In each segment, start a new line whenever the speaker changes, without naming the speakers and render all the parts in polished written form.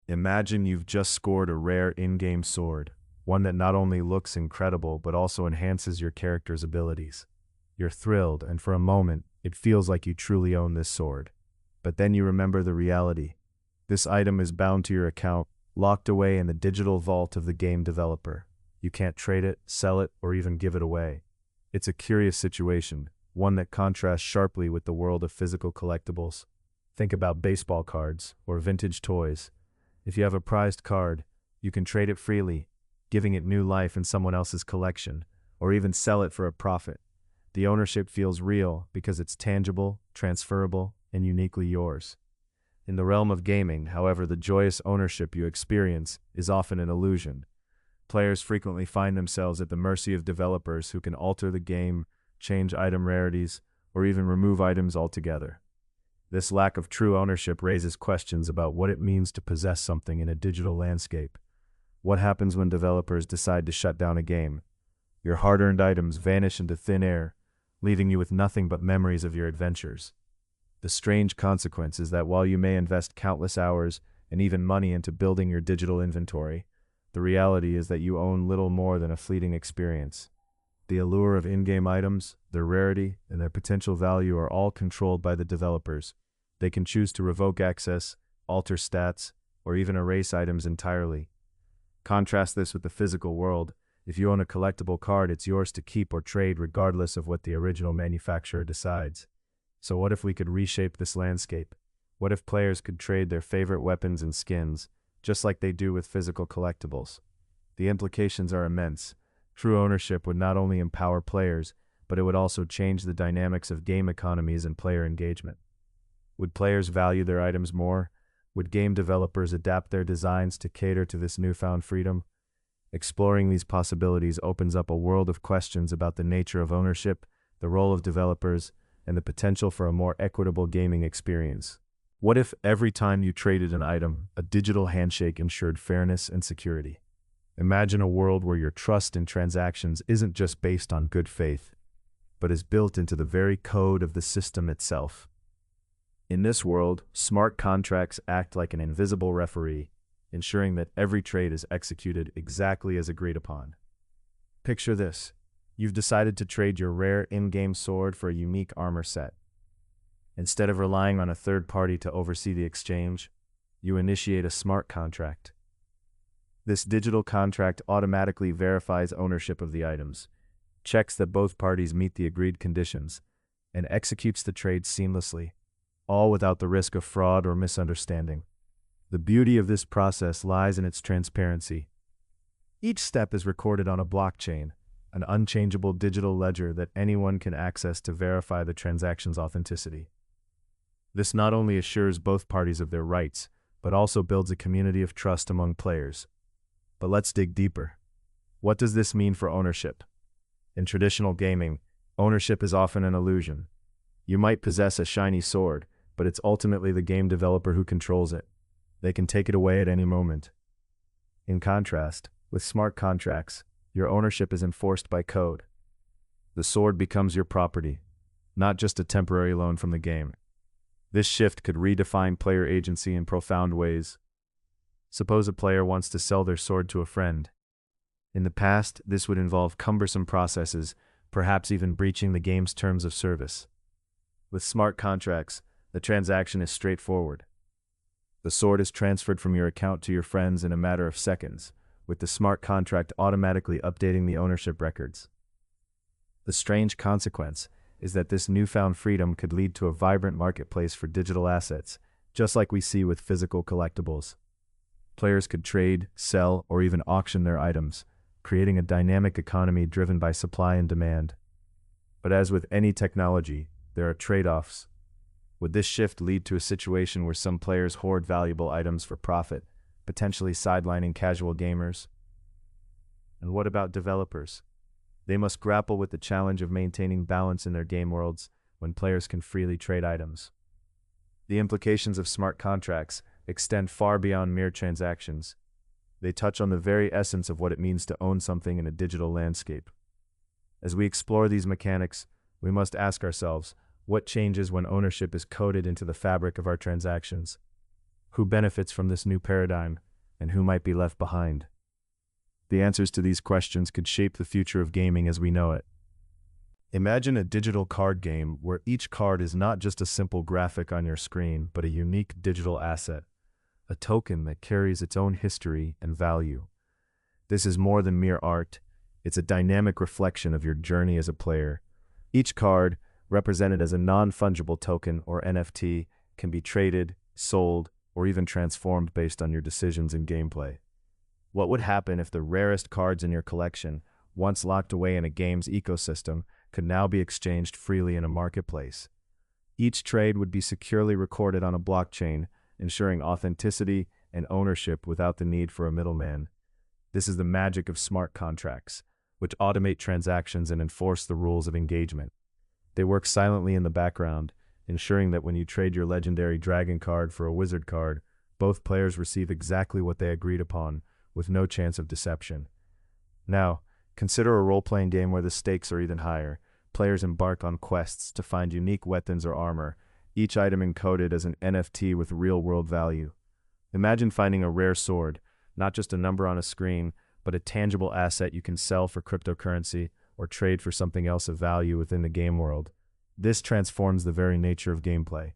Imagine you've just scored a rare in-game sword, one that not only looks incredible but also enhances your character's abilities. You're thrilled, and for a moment, it feels like you truly own this sword. But then you remember the reality. This item is bound to your account, locked away in the digital vault of the game developer. You can't trade it, sell it, or even give it away. It's a curious situation, one that contrasts sharply with the world of physical collectibles. Think about baseball cards or vintage toys. If you have a prized card, you can trade it freely, giving it new life in someone else's collection, or even sell it for a profit. The ownership feels real because it's tangible, transferable, and uniquely yours. In the realm of gaming, however, the joyous ownership you experience is often an illusion. Players frequently find themselves at the mercy of developers who can alter the game, change item rarities, or even remove items altogether. This lack of true ownership raises questions about what it means to possess something in a digital landscape. What happens when developers decide to shut down a game? Your hard-earned items vanish into thin air, leaving you with nothing but memories of your adventures. The strange consequence is that while you may invest countless hours and even money into building your digital inventory, the reality is that you own little more than a fleeting experience. The allure of in-game items, their rarity, and their potential value are all controlled by the developers. They can choose to revoke access, alter stats, or even erase items entirely. Contrast this with the physical world. If you own a collectible card, it's yours to keep or trade regardless of what the original manufacturer decides. So what if we could reshape this landscape? What if players could trade their favorite weapons and skins, just like they do with physical collectibles? The implications are immense. True ownership would not only empower players, but it would also change the dynamics of game economies and player engagement. Would players value their items more? Would game developers adapt their designs to cater to this newfound freedom? Exploring these possibilities opens up a world of questions about the nature of ownership, the role of developers, and the potential for a more equitable gaming experience. What if every time you traded an item, a digital handshake ensured fairness and security? Imagine a world where your trust in transactions isn't just based on good faith, but is built into the very code of the system itself. In this world, smart contracts act like an invisible referee, ensuring that every trade is executed exactly as agreed upon. Picture this. You've decided to trade your rare in-game sword for a unique armor set. Instead of relying on a third party to oversee the exchange, you initiate a smart contract. This digital contract automatically verifies ownership of the items, checks that both parties meet the agreed conditions, and executes the trade seamlessly, all without the risk of fraud or misunderstanding. The beauty of this process lies in its transparency. Each step is recorded on a blockchain, an unchangeable digital ledger that anyone can access to verify the transaction's authenticity. This not only assures both parties of their rights, but also builds a community of trust among players. But let's dig deeper. What does this mean for ownership? In traditional gaming, ownership is often an illusion. You might possess a shiny sword, but it's ultimately the game developer who controls it. They can take it away at any moment. In contrast, with smart contracts, your ownership is enforced by code. The sword becomes your property, not just a temporary loan from the game. This shift could redefine player agency in profound ways. Suppose a player wants to sell their sword to a friend. In the past, this would involve cumbersome processes, perhaps even breaching the game's terms of service. With smart contracts, the transaction is straightforward. The sword is transferred from your account to your friends in a matter of seconds, with the smart contract automatically updating the ownership records. The strange consequence is that this newfound freedom could lead to a vibrant marketplace for digital assets, just like we see with physical collectibles. Players could trade, sell, or even auction their items, creating a dynamic economy driven by supply and demand. But as with any technology, there are trade-offs. Would this shift lead to a situation where some players hoard valuable items for profit, potentially sidelining casual gamers? And what about developers? They must grapple with the challenge of maintaining balance in their game worlds when players can freely trade items. The implications of smart contracts extend far beyond mere transactions. They touch on the very essence of what it means to own something in a digital landscape. As we explore these mechanics, we must ask ourselves, what changes when ownership is coded into the fabric of our transactions? Who benefits from this new paradigm, and who might be left behind? The answers to these questions could shape the future of gaming as we know it. Imagine a digital card game where each card is not just a simple graphic on your screen, but a unique digital asset, a token that carries its own history and value. This is more than mere art. It's a dynamic reflection of your journey as a player. Each card, represented as a non-fungible token or NFT, can be traded, sold, or even transformed based on your decisions and gameplay. What would happen if the rarest cards in your collection, once locked away in a game's ecosystem, could now be exchanged freely in a marketplace? Each trade would be securely recorded on a blockchain, ensuring authenticity and ownership without the need for a middleman. This is the magic of smart contracts, which automate transactions and enforce the rules of engagement. They work silently in the background, ensuring that when you trade your legendary dragon card for a wizard card, both players receive exactly what they agreed upon, with no chance of deception. Now, consider a role-playing game where the stakes are even higher. Players embark on quests to find unique weapons or armor, each item encoded as an NFT with real-world value. Imagine finding a rare sword, not just a number on a screen, but a tangible asset you can sell for cryptocurrency or trade for something else of value within the game world. This transforms the very nature of gameplay.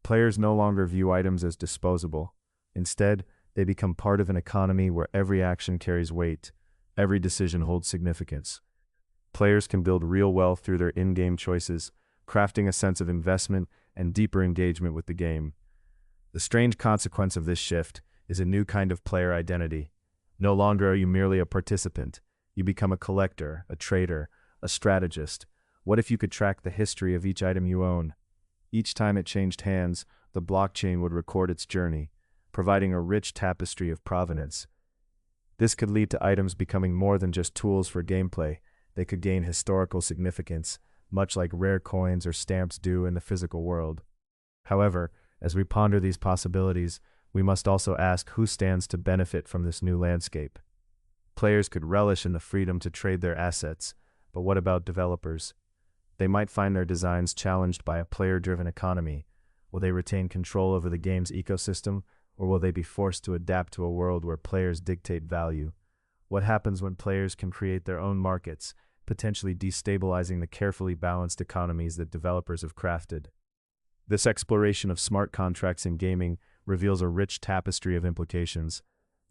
Players no longer view items as disposable. Instead, they become part of an economy where every action carries weight, every decision holds significance. Players can build real wealth through their in-game choices, crafting a sense of investment and deeper engagement with the game. The strange consequence of this shift is a new kind of player identity. No longer are you merely a participant. You become a collector, a trader, a strategist. What if you could track the history of each item you own? Each time it changed hands, the blockchain would record its journey, providing a rich tapestry of provenance. This could lead to items becoming more than just tools for gameplay. They could gain historical significance, much like rare coins or stamps do in the physical world. However, as we ponder these possibilities, we must also ask who stands to benefit from this new landscape. Players could relish in the freedom to trade their assets, but what about developers? They might find their designs challenged by a player-driven economy. Will they retain control over the game's ecosystem, or will they be forced to adapt to a world where players dictate value? What happens when players can create their own markets, potentially destabilizing the carefully balanced economies that developers have crafted? This exploration of smart contracts in gaming reveals a rich tapestry of implications.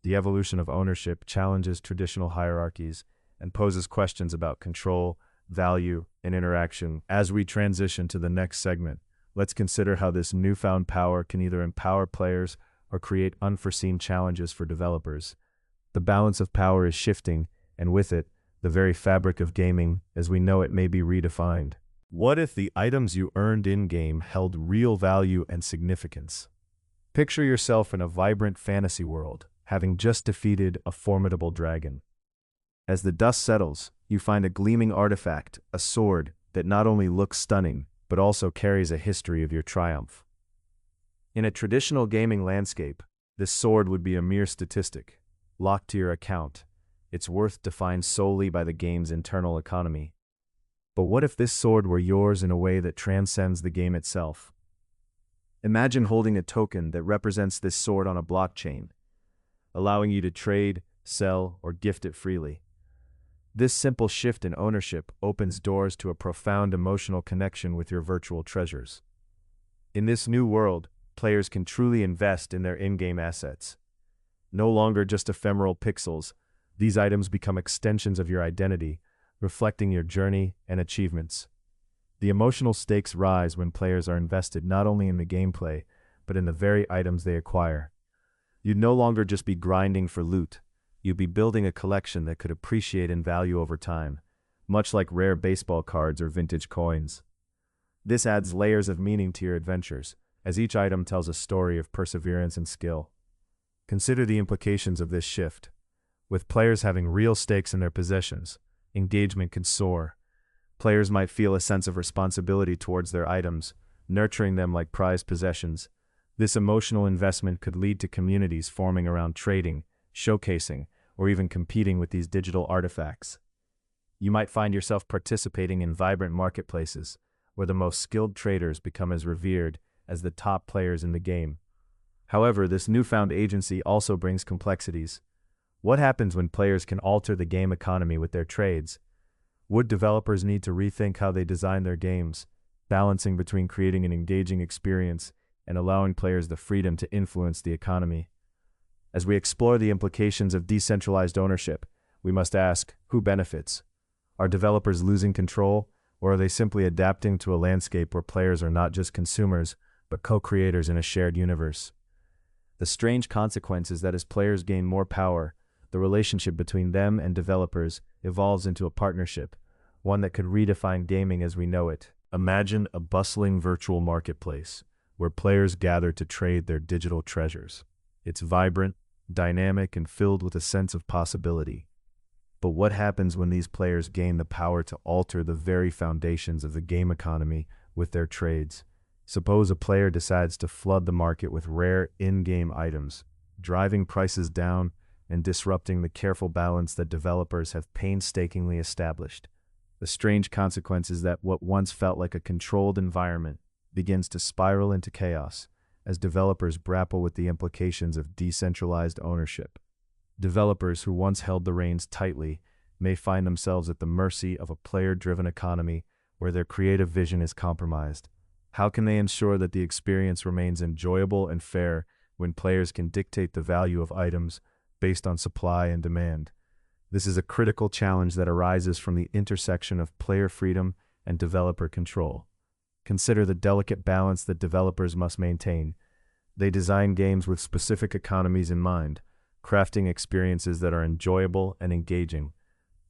The evolution of ownership challenges traditional hierarchies and poses questions about control, value, and interaction. As we transition to the next segment, let's consider how this newfound power can either empower players or create unforeseen challenges for developers. The balance of power is shifting, and with it, the very fabric of gaming as we know it may be redefined. What if the items you earned in-game held real value and significance? Picture yourself in a vibrant fantasy world, having just defeated a formidable dragon. As the dust settles, you find a gleaming artifact, a sword, that not only looks stunning, but also carries a history of your triumph. In a traditional gaming landscape, this sword would be a mere statistic, locked to your account, its worth defined solely by the game's internal economy. But what if this sword were yours in a way that transcends the game itself? Imagine holding a token that represents this sword on a blockchain, allowing you to trade, sell, or gift it freely. This simple shift in ownership opens doors to a profound emotional connection with your virtual treasures. In this new world, players can truly invest in their in-game assets. No longer just ephemeral pixels, these items become extensions of your identity, reflecting your journey and achievements. The emotional stakes rise when players are invested not only in the gameplay, but in the very items they acquire. You'd no longer just be grinding for loot. You'd be building a collection that could appreciate in value over time, much like rare baseball cards or vintage coins. This adds layers of meaning to your adventures, as each item tells a story of perseverance and skill. Consider the implications of this shift. With players having real stakes in their possessions, engagement can soar. Players might feel a sense of responsibility towards their items, nurturing them like prized possessions. This emotional investment could lead to communities forming around trading, showcasing, or even competing with these digital artifacts. You might find yourself participating in vibrant marketplaces, where the most skilled traders become as revered as the top players in the game. However, this newfound agency also brings complexities. What happens when players can alter the game economy with their trades? Would developers need to rethink how they design their games, balancing between creating an engaging experience and allowing players the freedom to influence the economy? As we explore the implications of decentralized ownership, we must ask, who benefits? Are developers losing control, or are they simply adapting to a landscape where players are not just consumers, but co-creators in a shared universe? The strange consequence is that as players gain more power, the relationship between them and developers evolves into a partnership, one that could redefine gaming as we know it. Imagine a bustling virtual marketplace where players gather to trade their digital treasures. It's vibrant, dynamic, and filled with a sense of possibility. But what happens when these players gain the power to alter the very foundations of the game economy with their trades? Suppose a player decides to flood the market with rare in-game items, driving prices down and disrupting the careful balance that developers have painstakingly established. The strange consequence is that what once felt like a controlled environment begins to spiral into chaos as developers grapple with the implications of decentralized ownership. Developers who once held the reins tightly may find themselves at the mercy of a player-driven economy where their creative vision is compromised. How can they ensure that the experience remains enjoyable and fair when players can dictate the value of items based on supply and demand? This is a critical challenge that arises from the intersection of player freedom and developer control. Consider the delicate balance that developers must maintain. They design games with specific economies in mind, crafting experiences that are enjoyable and engaging.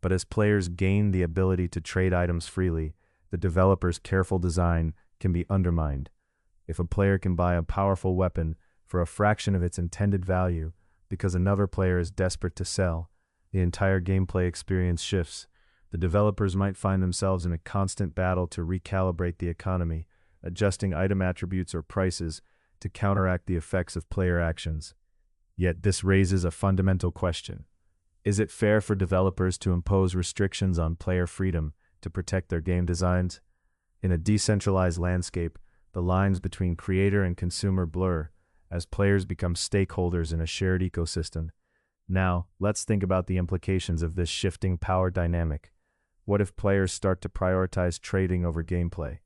But as players gain the ability to trade items freely, the developer's careful design can be undermined. If a player can buy a powerful weapon for a fraction of its intended value because another player is desperate to sell, the entire gameplay experience shifts. The developers might find themselves in a constant battle to recalibrate the economy, adjusting item attributes or prices to counteract the effects of player actions. Yet this raises a fundamental question. Is it fair for developers to impose restrictions on player freedom to protect their game designs? In a decentralized landscape, the lines between creator and consumer blur as players become stakeholders in a shared ecosystem. Now, let's think about the implications of this shifting power dynamic. What if players start to prioritize trading over gameplay?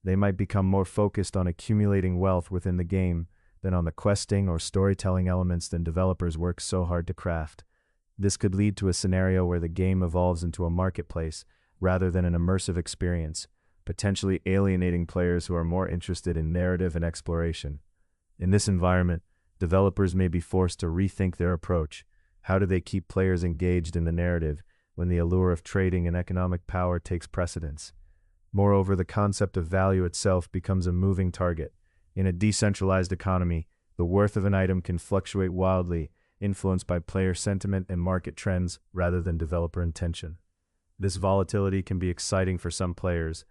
They might become more focused on accumulating wealth within the game than on the questing or storytelling elements that developers work so hard to craft. This could lead to a scenario where the game evolves into a marketplace rather than an immersive experience, potentially alienating players who are more interested in narrative and exploration. In this environment, developers may be forced to rethink their approach. How do they keep players engaged in the narrative when the allure of trading and economic power takes precedence? Moreover, the concept of value itself becomes a moving target. In a decentralized economy, the worth of an item can fluctuate wildly, influenced by player sentiment and market trends rather than developer intention. This volatility can be exciting for some players,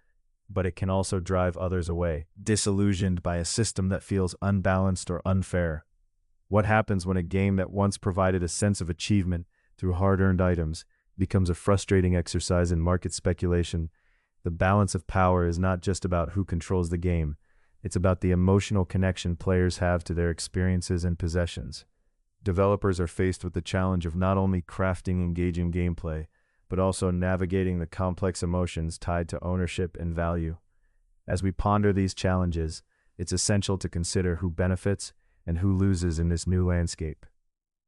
but it can also drive others away, disillusioned by a system that feels unbalanced or unfair. What happens when a game that once provided a sense of achievement through hard-earned items becomes a frustrating exercise in market speculation? The balance of power is not just about who controls the game, it's about the emotional connection players have to their experiences and possessions. Developers are faced with the challenge of not only crafting engaging gameplay, but also navigating the complex emotions tied to ownership and value. As we ponder these challenges, it's essential to consider who benefits and who loses in this new landscape.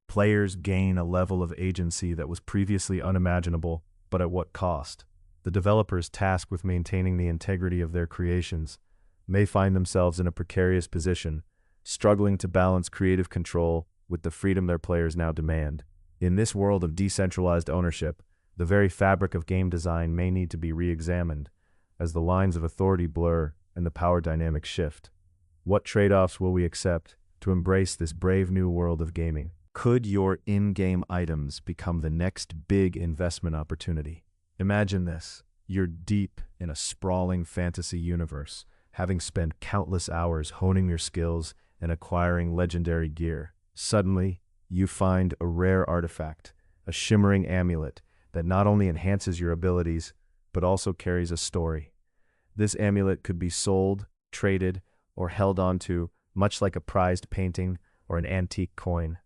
Players gain a level of agency that was previously unimaginable, but at what cost? The developers tasked with maintaining the integrity of their creations may find themselves in a precarious position, struggling to balance creative control with the freedom their players now demand. In this world of decentralized ownership, the very fabric of game design may need to be re-examined as the lines of authority blur and the power dynamics shift. What trade-offs will we accept to embrace this brave new world of gaming? Could your in-game items become the next big investment opportunity? Imagine this. You're deep in a sprawling fantasy universe, having spent countless hours honing your skills and acquiring legendary gear. Suddenly, you find a rare artifact, a shimmering amulet that not only enhances your abilities, but also carries a story. This amulet could be sold, traded, or held onto, much like a prized painting or an antique coin?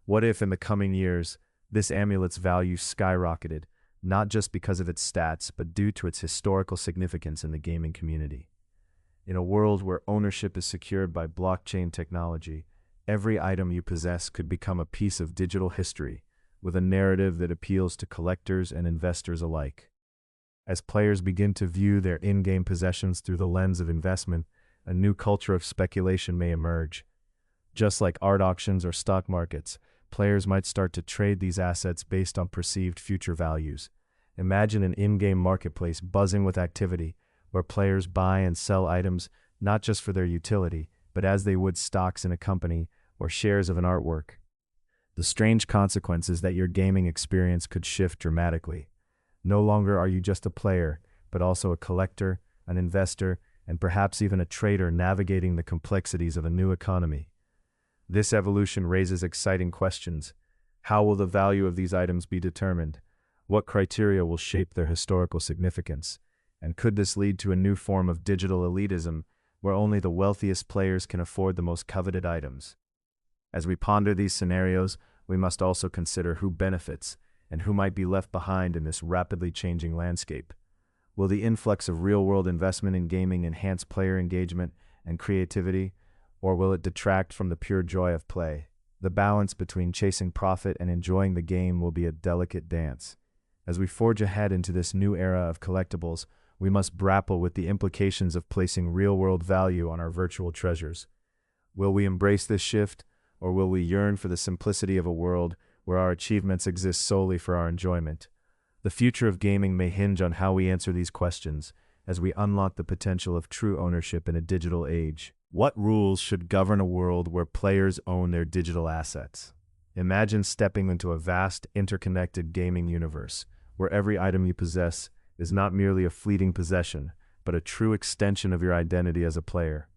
What if, in the coming years, this amulet's value skyrocketed, not just because of its stats, but due to its historical significance in the gaming community? In a world where ownership is secured by blockchain technology, every item you possess could become a piece of digital history, with a narrative that appeals to collectors and investors alike. As players begin to view their in-game possessions through the lens of investment, a new culture of speculation may emerge. Just like art auctions or stock markets, players might start to trade these assets based on perceived future values. Imagine an in-game marketplace buzzing with activity, where players buy and sell items not just for their utility, but as they would stocks in a company or shares of an artwork. The strange consequence is that your gaming experience could shift dramatically. No longer are you just a player, but also a collector, an investor, and perhaps even a trader navigating the complexities of a new economy. This evolution raises exciting questions. How will the value of these items be determined? What criteria will shape their historical significance? And could this lead to a new form of digital elitism, where only the wealthiest players can afford the most coveted items? As we ponder these scenarios, we must also consider who benefits and who might be left behind in this rapidly changing landscape. Will the influx of real-world investment in gaming enhance player engagement and creativity, or will it detract from the pure joy of play? The balance between chasing profit and enjoying the game will be a delicate dance. As we forge ahead into this new era of collectibles, we must grapple with the implications of placing real-world value on our virtual treasures. Will we embrace this shift, or will we yearn for the simplicity of a world where our achievements exist solely for our enjoyment? The future of gaming may hinge on how we answer these questions as we unlock the potential of true ownership in a digital age. What rules should govern a world where players own their digital assets? Imagine stepping into a vast, interconnected gaming universe, where every item you possess is not merely a fleeting possession, but a true extension of your identity as a player.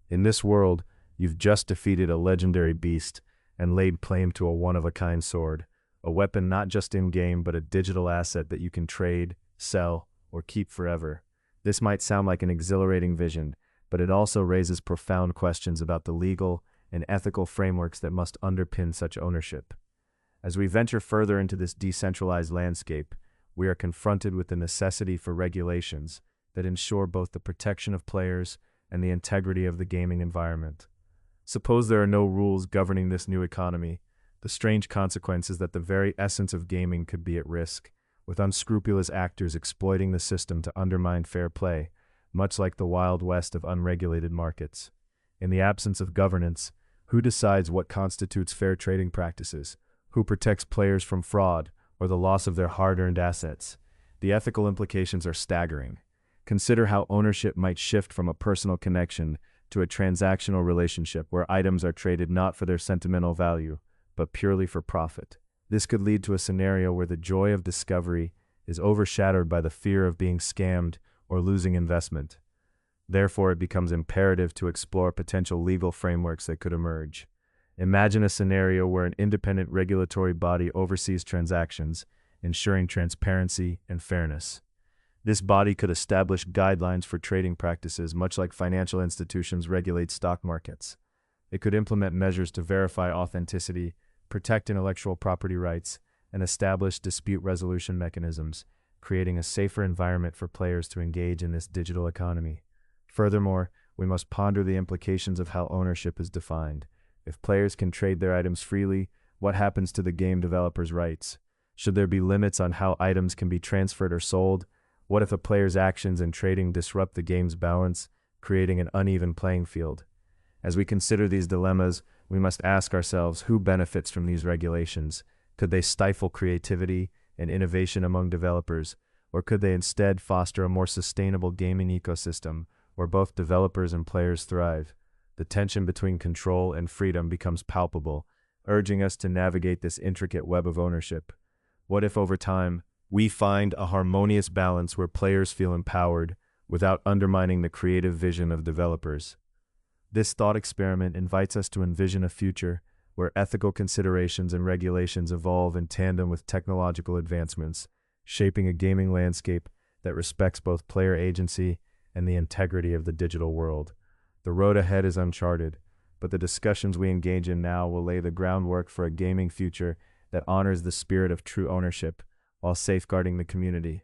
In this world, you've just defeated a legendary beast and laid claim to a one-of-a-kind sword, a weapon not just in-game but a digital asset that you can trade, sell, or keep forever. This might sound like an exhilarating vision, but it also raises profound questions about the legal and ethical frameworks that must underpin such ownership. As we venture further into this decentralized landscape, we are confronted with the necessity for regulations that ensure both the protection of players and the integrity of the gaming environment. Suppose there are no rules governing this new economy. The strange consequence is that the very essence of gaming could be at risk, with unscrupulous actors exploiting the system to undermine fair play, much like the Wild West of unregulated markets. In the absence of governance, who decides what constitutes fair trading practices? Who protects players from fraud or the loss of their hard-earned assets? The ethical implications are staggering. Consider how ownership might shift from a personal connection to a transactional relationship where items are traded not for their sentimental value, but purely for profit. This could lead to a scenario where the joy of discovery is overshadowed by the fear of being scammed or losing investment. Therefore, it becomes imperative to explore potential legal frameworks that could emerge. Imagine a scenario where an independent regulatory body oversees transactions, ensuring transparency and fairness. This body could establish guidelines for trading practices, much like financial institutions regulate stock markets. It could implement measures to verify authenticity, protect intellectual property rights, and establish dispute resolution mechanisms, creating a safer environment for players to engage in this digital economy. Furthermore, we must ponder the implications of how ownership is defined. If players can trade their items freely, what happens to the game developers' rights? Should there be limits on how items can be transferred or sold? What if a player's actions in trading disrupt the game's balance, creating an uneven playing field? As we consider these dilemmas, we must ask ourselves who benefits from these regulations. Could they stifle creativity and innovation among developers, or could they instead foster a more sustainable gaming ecosystem where both developers and players thrive? The tension between control and freedom becomes palpable, urging us to navigate this intricate web of ownership. What if over time, we find a harmonious balance where players feel empowered without undermining the creative vision of developers? This thought experiment invites us to envision a future where ethical considerations and regulations evolve in tandem with technological advancements, shaping a gaming landscape that respects both player agency and the integrity of the digital world. The road ahead is uncharted, but the discussions we engage in now will lay the groundwork for a gaming future that honors the spirit of true ownership while safeguarding the community.